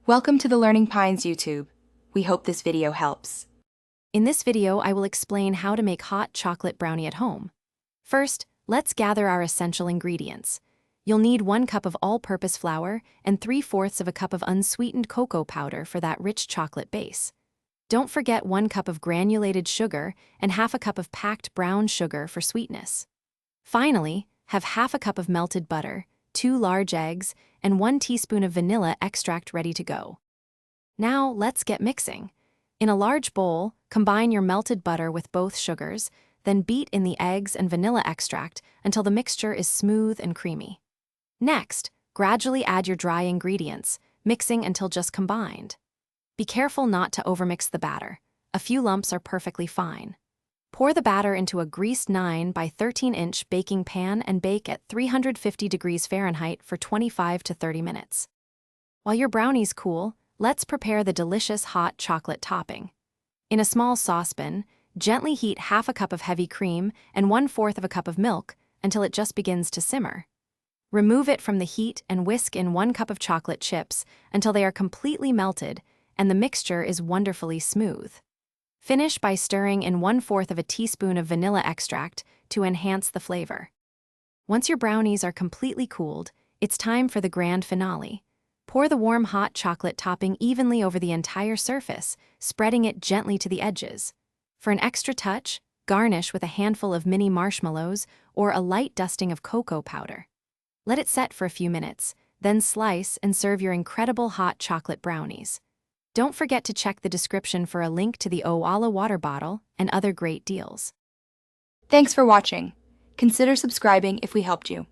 Welcome to the Learning Pines YouTube. We hope this video helps. In this video, I will explain how to make hot chocolate brownie at home. First, let's gather our essential ingredients. You'll need 1 cup of all-purpose flour and 3/4 of a cup of unsweetened cocoa powder for that rich chocolate base. Don't forget 1 cup of granulated sugar and half a cup of packed brown sugar for sweetness. Finally, have half a cup of melted butter, 2 large eggs, and 1 teaspoon of vanilla extract ready to go. Now, let's get mixing. In a large bowl, combine your melted butter with both sugars, then beat in the eggs and vanilla extract until the mixture is smooth and creamy. Next, gradually add your dry ingredients, mixing until just combined. Be careful not to overmix the batter. A few lumps are perfectly fine. Pour the batter into a greased 9 by 13-inch baking pan and bake at 350 degrees Fahrenheit for 25 to 30 minutes. While your brownies cool, let's prepare the delicious hot chocolate topping. In a small saucepan, gently heat half a cup of heavy cream and 1/4 of a cup of milk until it just begins to simmer. Remove it from the heat and whisk in 1 cup of chocolate chips until they are completely melted and the mixture is wonderfully smooth. Finish by stirring in 1/4 of a teaspoon of vanilla extract to enhance the flavor. Once your brownies are completely cooled, it's time for the grand finale. Pour the warm hot chocolate topping evenly over the entire surface, spreading it gently to the edges. For an extra touch, garnish with a handful of mini marshmallows or a light dusting of cocoa powder. Let it set for a few minutes, then slice and serve your incredible hot chocolate brownies. Don't forget to check the description for a link to the Owala water bottle and other great deals. Thanks for watching. Consider subscribing if we helped you.